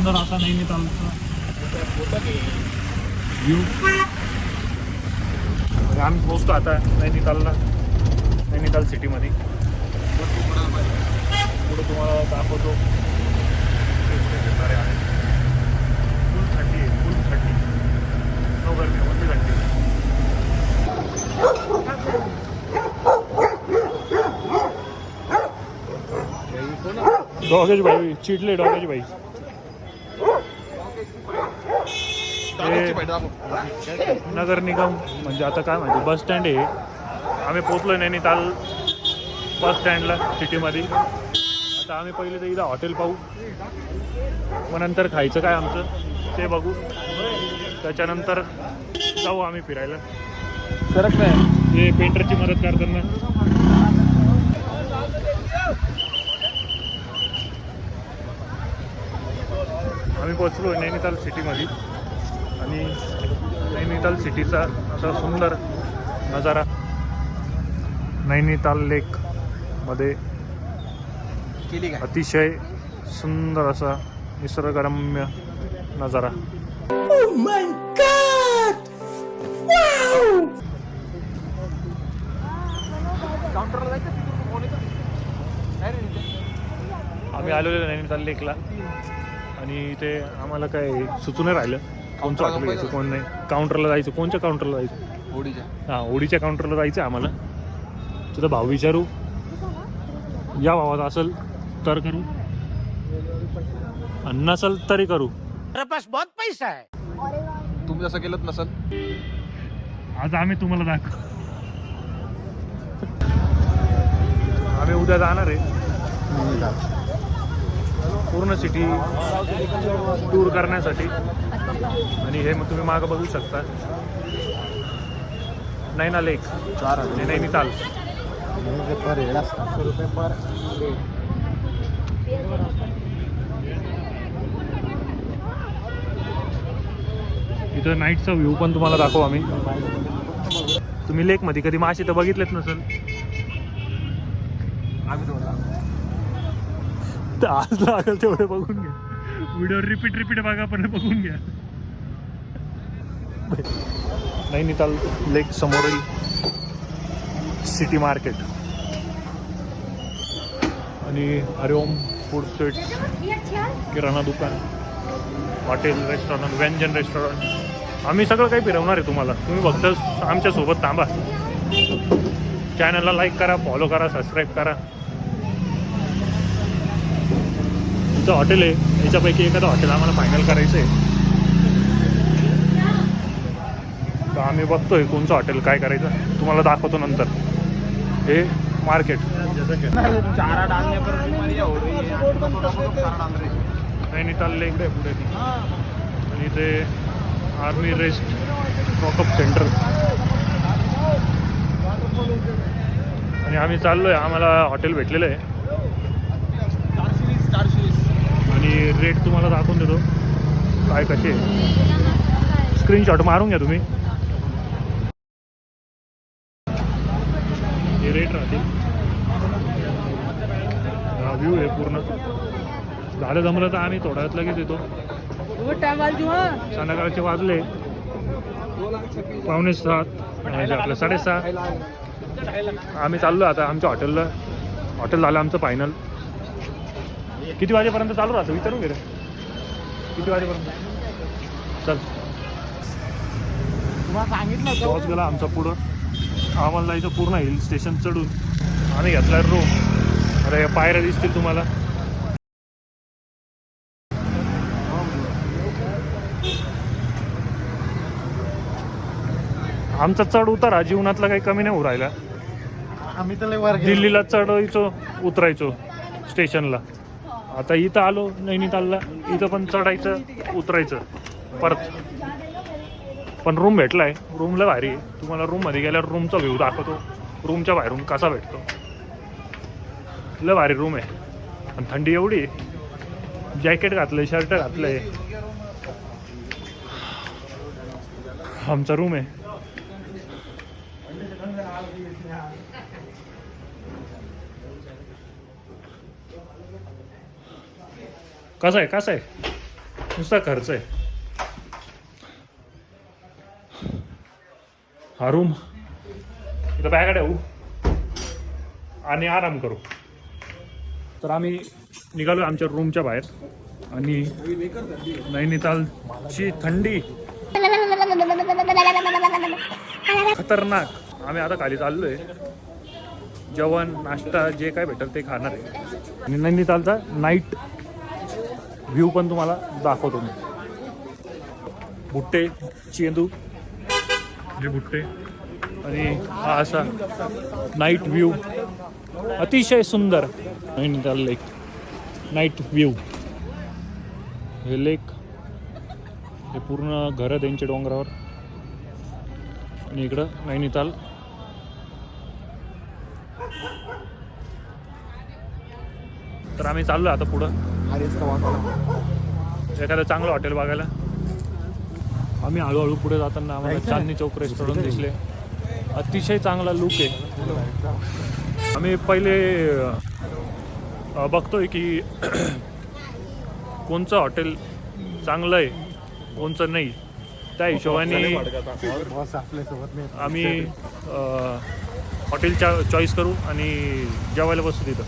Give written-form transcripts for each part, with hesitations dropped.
सुंदर असा नैनितालचा व्ह्यू. आम्ही पोहोचतो आता नैनितालला, नैनिताल सिटीमध्ये. पुढे तुम्हाला दाखवतो फिरणारे आहे. फुल थंडी आहे, फुल थंडी, नो गरमी, ओनली थंडी. डॉगेश भाई चिडले, डॉगेश भाई. नगर निगम म्हणजे आता काय माहिती बस स्टँड आहे. आम्ही पोचलो नैनिताल बस स्टँडला सिटीमध्ये. आता आम्ही पहिले तर इथं हॉटेल पाहू, मग नंतर खायचं काय आमचं ते बघू. त्याच्यानंतर जाऊ आम्ही फिरायला. सरक नाही हे पेंटरची मदत करताना. आम्ही पोचलो नैनिताल सिटीमध्ये आणि नैनिताल सिटीचा असा सुंदर नजारा. नैनिताल लेक मध्ये अतिशय सुंदर असा निसर्गरम्य नजारा. Oh my God! Wow! आम्ही आलेलो नैनिताल लेकला आणि इथे आम्हाला काय सुचून नाही राहिलं कोणचं हॉटेल घ्यायचं कोण नाही. काउंटरला जायचं. कोणत्या काउंटरला जायचं? ओडीच्या. हां, ओडीच्या काउंटरला जायचं आहे आम्हाला. तुझा भाव विचारू, या भावात असेल तर करू, नसेल तरी करू. पास बहुत पैसा है. तुम्ही जसं केलं नसल. आज आम्ही तुम्हाला दाखवू. आम्ही उद्या जाणार आहे पूर्ण सिटी टूर करण्यासाठी. आणि हे मग तुम्ही मागं बघू शकता नैना लेक आणि नैनिताल. इथं नाईटचा व्ह्यू पण तुम्हाला दाखवू आम्ही. तुम्ही लेकमध्ये कधी मासे तर बघितलेच नसेल तर आज लागेल तेवढे बघून घ्या. व्हिडिओ रिपीट बघा पण बघून घ्या. नैनिताल लेक समोरील सिटी मार्केट आणि हरिओम फूड स्ट्रीट्स, किराणा दुकान, हॉटेल, रेस्टॉरंट, व्यंजन रेस्टॉरंट. आम्ही सगळं काही फिरवणार आहे तुम्हाला. तुम्ही फक्त आमच्यासोबत थांबा. चॅनलला लाईक करा, फॉलो करा, सबस्क्राईब करा. इथं हॉटेल आहे, याच्यापैकी एखादं हॉटेल आम्हाला फायनल करायचं आहे. तर आम्ही बघतोय कोणचं हॉटेल काय करायचं तुम्हाला दाखवतो नंतर. हे मार्केट नैनिताल लेक आहे पुढे ती. आणि ते आर्मी रेस्ट वॉकअप सेंटर. आणि आम्ही चाललो आहे, आम्हाला हॉटेल भेटलेलं आहे आणि रेट तुम्हाला दाखवून देतो काय कसे. स्क्रीनशॉट मारून घ्या तुम्ही. हे रेट राहतील. हा व्ह्यू आहे पूर्ण. झालं जमलं तर आम्ही थोड्या वेळात लगेच येतो. संध्याकाळचे वाजले 5:45 म्हणजे आपलं 6:30. आम्ही चाललो आता आमच्या हॉटेलला. हॉटेल झालं आमचं फायनल. किती वाजेपर्यंत चालू राहतं विचारून घे रे. किती वाजेपर्यंत? चल तुम्हाला सांगितलं पाऊस गेला आमचा पुढं. आम्हाला जायचं पूर्ण हिल स्टेशन चढून. आम्ही घेतला रूम. अरे पायऱ्या दिसतील तुम्हाला. आमचा चढ उतारा जीवनातला काही कमी नाही होऊ राहिला. आम्ही तर वर दिल्लीला चढायचो उतरायचो स्टेशनला. आता इथं आलो नैनितालला. इथं पण चढायचं उतरायचं परत. पण रूम भेटलाय. रूमला भारी आहे. तुम्हाला रूममध्ये गेल्यावर रूमचा व्ह्यू दाखवतो. रूमच्या बाहेरून कसा भेटतो. लय भारी रूम आहे. आणि थंडी एवढी आहे. जॅकेट घातलंय, शर्ट घातलंय. आमचा रूम आहे. कसं आहे? नुसता खर्च आहे. हा रूम इथं बॅगा ठेवू आणि आराम करू. तर आम्ही निघालो आमच्या रूमच्या बाहेर आणि नैनितालची थंडी खतरनाक. आम्ही आता खाली चाललोय. जेवण नाश्ता जे काय भेटेल ते खाणार आहे. आणि नैनितालचा नाईट व्ह्यू पण तुम्हाला दाखवतो मी. भुट्टे चेंदू हे भुट्टे आणि हा असा नाईट व्ह्यू अतिशय सुंदर. नैनिताल लेक नाईट व्ह्यू. हे लेक हे पूर्ण घरं त्यांचे डोंगरावर आणि इकडं नैनिताल. तर आम्ही चाललो आता पुढं एखादं चांगलं हॉटेल बघायला. आम्ही हळूहळू पुढे जाताना आम्हाला चांदनी चौक रेस्टॉरंट दिसले. अतिशय चांगला लुक आहे. आम्ही पहिले बघतोय की कोणचं हॉटेल चांगलं आहे कोणचं नाही. त्या हिशोबाने आम्ही हॉटेलच्या चॉईस करू आणि जेवायला बसू तिथं.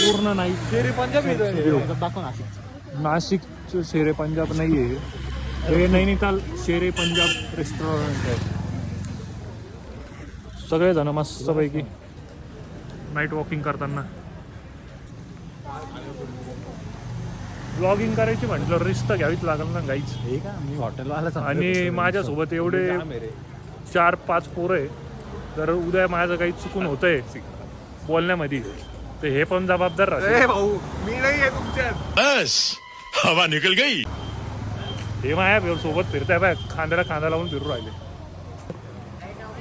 पूर्ण नाही नाशिकचं शेरे पंजाब नाही आहे हे. नैनिताल शेरे पंजाब रेस्टॉरंट आहे. सगळेजण मस्तपैकी नाईट वॉकिंग करताना. व्लॉगिंग करायची म्हटलं रिस्क तर घ्यावीच लागेल ना गाईच. मी हॉटेलवाला आणि माझ्यासोबत एवढे 4-5 पोरं आहे. तर उद्या माझं काही चुकून होतंय बोलण्यामध्ये तर हे पण जबाबदार राहते. भाऊ मी नाही आहे तुमच्यात. बस हवा निकल गई. हे माझ्या सोबत फिरताय बाय खांद्याला खांदा लावून फिरू राहिले.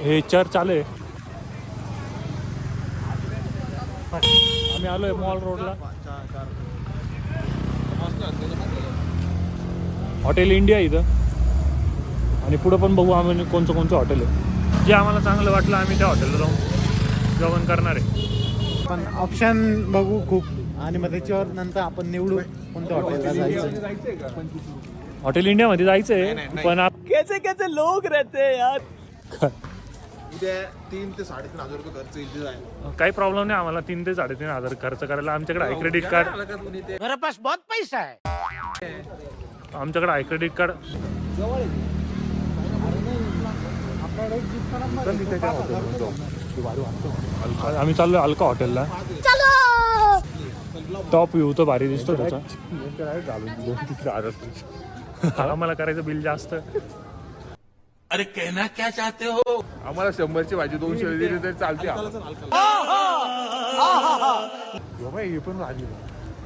हे चर्च आले. आम्ही आलोय मॉल रोडला. हॉटेल इंडिया इथं आणि पुढं पण बघू आम्ही कोणचं हॉटेल आहे. जे आम्हाला चांगलं वाटलं आम्ही त्या हॉटेलला जाऊन जेवण करणार आहे. पण ऑप्शन बघू खूप आणि मग त्याच्यावर नंतर आपण निवडू कोणत्या हॉटेलला जायचं. हॉटेल इंडियामध्ये जायचं आहे पण कैसे लोक रहते यार. उद्या 3 ते 3.5 हजार रुपये खर्च इथे जाईल. काही प्रॉब्लेम नाही आम्हाला. 3 ते 3.5 हजार खर्च करायला. आमच्याकडे आहे क्रेडिट कार्ड. मेरे पास बहुत पैसा है. आमच्याकडे आहे क्रेडिट कार्ड. आम्ही चाललोय अलका हॉटेलला. टॉप व्ह्यू तर भारी दिसतो त्याचा. आम्हाला करायचं बिल जास्त. अरे कहना क्या चाहते हो. आम्हाला 100ची भाजी 200 दिली तरी चालते.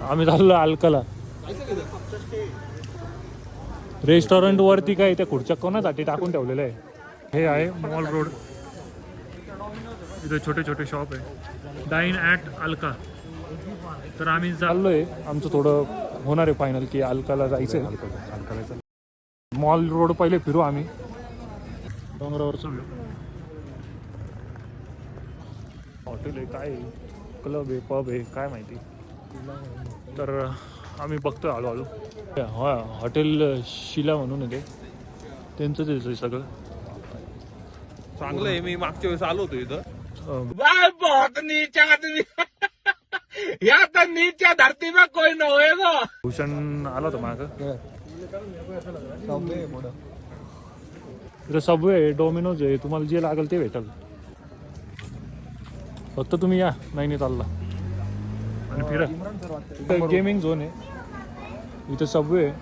आम्ही चाललो अलकाला. रेस्टॉरंट वरती काय त्या खुर्च्या कोणासाठी टाकून ठेवलेलं आहे. हे आहे मॉल रोड. इथे छोटे छोटे शॉप आहे. Dine at Alka. तर आम्ही चाललोय. आमचं थोडं होणार आहे फायनल की अलकाला जायचं आहे. मॉल रोड पहिले फिरू आम्ही. डोंगरावर चाललो. हॉटेल आहे काय क्लब आहे पब आहे काय माहिती. तर आम्ही बघतोय हळूहळू. हा हॉटेल शिला म्हणून आहे ते. त्यांचंच आहे सगळं. चांगलं आहे. मी मागच्या वेळेस आलो होतो इथं. भूषण आला होता माग. इथं सबवे आहे डोमिनोज आहे. तुम्हाला जे लागेल ते भेटेल. फक्त तुम्ही या नैनितालला आणि फिरा. इथं गेमिंग झोन आहे. इथं सबवे आहे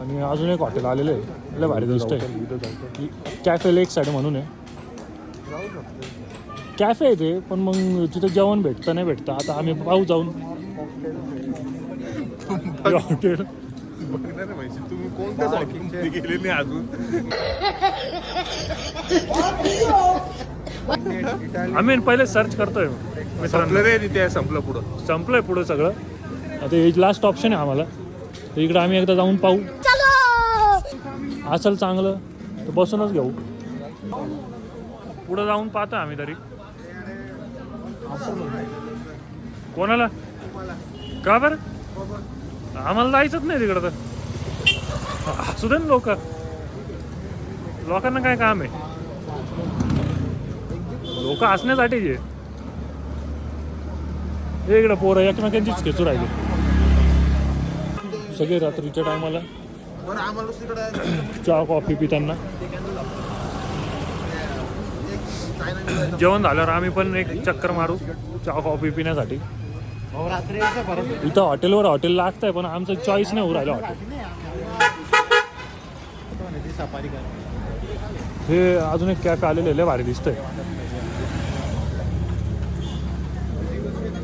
आणि अजून एक हॉटेल आलेलं आहे. लय भारी दिसत आहे. कॅफे लेक साईड म्हणून आहे. कॅफे आहे ते पण मग तिथं जेवण भेटतं नाही भेटतं. आता आम्ही पाहू जाऊन हॉटेल. तुम्ही कोणत्या वॉकिंग गेले नाही अजून. आम्ही पहिले सर्च करतोय. संपलं रे तिथे. संपलं पुढं. संपलंय पुढं सगळं. आता हे लास्ट ऑप्शन आहे आम्हाला. तर इकडं आम्ही एकदा जाऊन पाहू. असेल चांगलं तर बसूनच घेऊ. पुढं जाऊन पाहतो आम्ही तरी. कोणाला का बरं? आम्हाला जायचंच नाही तिकडं तर. असू दे ना लोकांना काय काम आहे? लोक हसण्यासाठीच आहे. हे इकडं पोरं एकमेकांचीच खेचू राहिले सगळे रात्रीच्या टायमाला बरं आम्हाला दुसरीकडे चहा कॉफी पिताना. चायना जेवण झाल्यावर आम्ही पण एक चक्कर मारू चहा कॉफी पिण्यासाठी. भाऊ रात्री यायचं परत. इथं हॉटेल लागतंय पण आमचं चॉईस नाही होऊ राहिलं हॉटेल. ती सफारी कर. हे अजून एक कॅक आलेलं लय भारी दिसतंय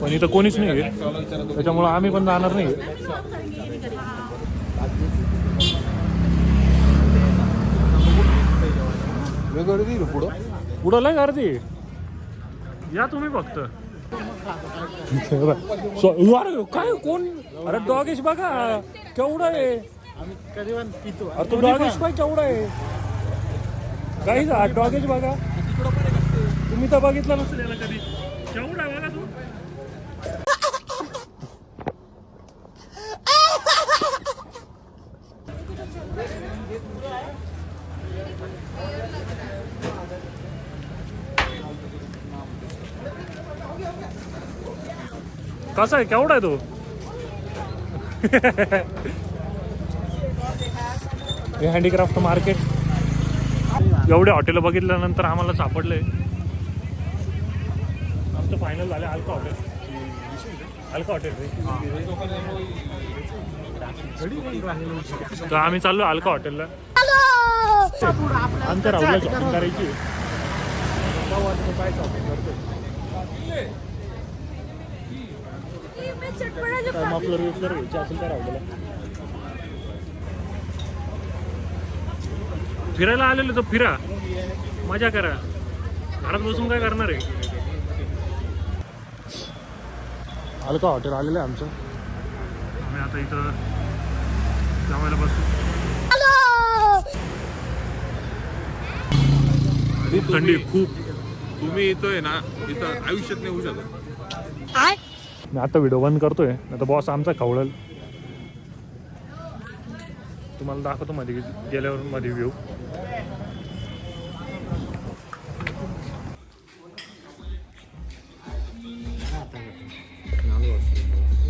पण इथं कोणीच नाही आहे त्याच्यामुळं आम्ही पण जाणार नाही. पुढं लय गर्दी या तुम्ही फक्त. अरे काय कोण? अरे डॉगेश बघा केवढा आहे. आम्ही कधी पण पितो. अरे तो डॉगेश बाय केवढा आहे. काही डॉगेश बघा तुम्ही तर बघितलं नसेल याला कधी. केवढा आहे बघा तू. कसा आहे केवढा आहे तो. हे हँडीक्राफ्ट मार्केट. एवढे हॉटेल बघितल्यानंतर आम्हाला सापडलंय आमचं फायनल झालं अल्का हॉटेल. अल्का हॉटेल तर आम्ही चाललो अल्का हॉटेलला. आमच्या राहुलला शॉपिंग करायची. काय शॉपिंग करतोय मफलर विफलर घ्यायची असेल तर राहुलला. फिरायला आलेलो तर फिरा मजा करा. घरात बसून काय करणार आहे. अल्का हॉटेल आलेलं आहे आमचं. आम्ही आता इथं जेवायला बसू. खूप थंडी खूप. तुम्ही येतोय ना इथं आयुष्यात नाही होऊ शकत. मी आता व्हिडिओ बंद करतोय नाही तर बॉस आमचा खवळल. तुम्हाला दाखवतो मध्ये गेल्यावर मध्ये व्ह्यू.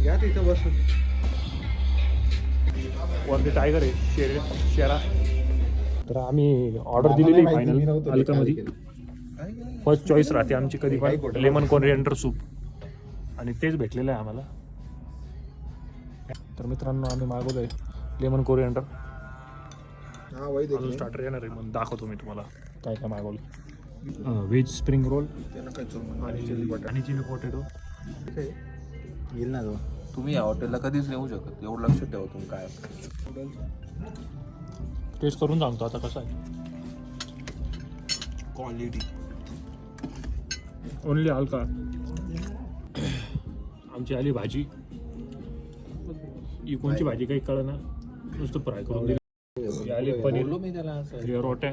घ्या तिथं बसून. वरती टायगर आहे शेरा. तर आम्ही ऑर्डर दिलेली फायनल अल्कामध्ये. फर्स्ट चॉईस राहते आमची कधी पण लेमन कोरिएंडर सूप आणि तेच भेटलेलं आहे आम्हाला. तर मित्रांनो आम्ही मागवलं आहे लेमन कोरिएंडर. अजून स्टार्टर येणार आहे मग दाखवतो मी तुम्हाला काय काय मागवलं. व्हेज स्प्रिंग रोल आणि चिली पोटॅटो. येईल ना तो. तुम्ही या हॉटेलला कधीच नाही येऊ शकत एवढं लक्षात ठेवा तुम्ही. काय टेस्ट करून सांगतो आता कसं आहे. Quality only Alka. आमची आली भाजी. ही कोणची भाजी काही कळना नुसतं फ्राय करून दिली. आली पनीर रोट्या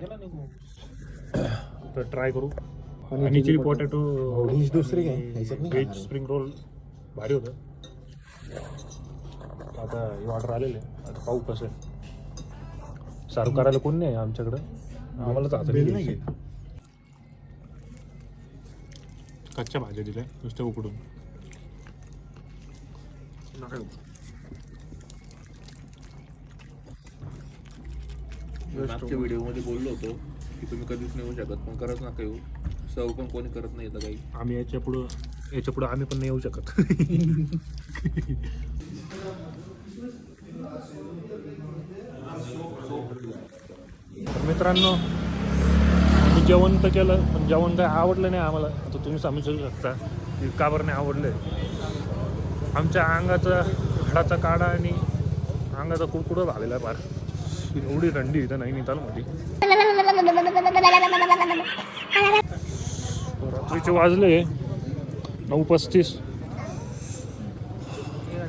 तर ट्राय करू. आणि चिली पोटॅटो दुसरी व्हेज स्प्रिंग रोल भारी होतं. आता हे ऑर्डर आलेलं आहे आता पाहू कसं आहे. सर्व करायला कोण नाही आमच्याकडं. आम्हालाच आता कच्च्या भाज्या दिल्या नुसत्या उकडून. मागच्या व्हिडिओमध्ये बोललो होतो की तुम्ही कधीच नाही येऊ शकत पण करत नका येऊ. सर्व पण कोणी करत नाही काही. आम्ही याच्या पुढं आम्ही पण नाही येऊ शकत. मित्रांनो आम्ही जेवण तर केलं पण जेवण काय आवडलं नाही आम्हाला. आता तुम्ही समजू शकता की का बरं नाही आवडलं. आमच्या अंगाचा हाडाचा काढा आणि अंगाचा कुडकुडं झालेला आहे फार. एवढी थंडी इथं नैनितालमध्ये. रात्रीचे वाजले 9:35.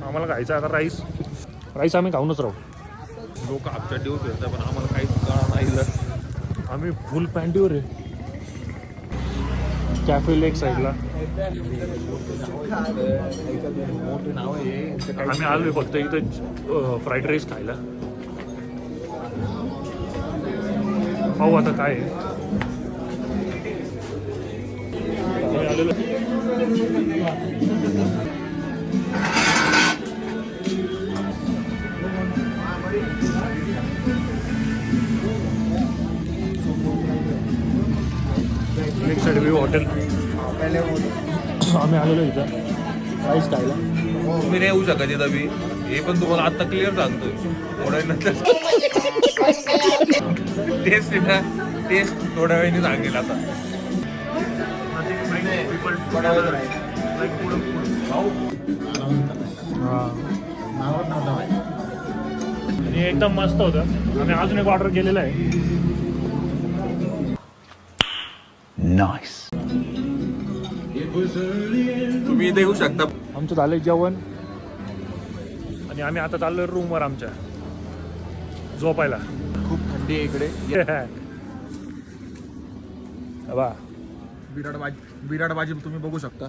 आम्हाला खायचं आता राईस आम्ही खाऊनच राहू. लोक आपल्या दिवस फिरतात पण आम्हाला काहीच कळा नाही. आम्ही फुल पॅन्टीवर आहे. कॅफे लेक साईडला मोठे नाव आहे आम्ही आलोय फक्त इथं फ्राईड राईस खायला. पाहू आता काय आहे. आम्ही आलेलो लेक साईड व्ह्यू हॉटेल. आम्ही आलेलो इथं राईस खायला. तुम्ही नाही येऊ शकत इथं बी. हे पण तुम्हाला आता क्लिअर सांगतोय. थोड्या नंतर टेस्ट आहे ना, टेस्ट थोड्या वेळाने सांगेल आता. नावच नव्हतं माहिती. आणि एकदम मस्त होतं. आम्ही अजून एक ऑर्डर केलेला आहे. तुम्ही इथे येऊ शकता. आमचं झालंय जेवण आणि आम्ही आता चाललोय रूमवर आमच्या झोपायला. खूप थंडी आहे इकडे. बा बिराड बाजी तुम्ही बघू शकता.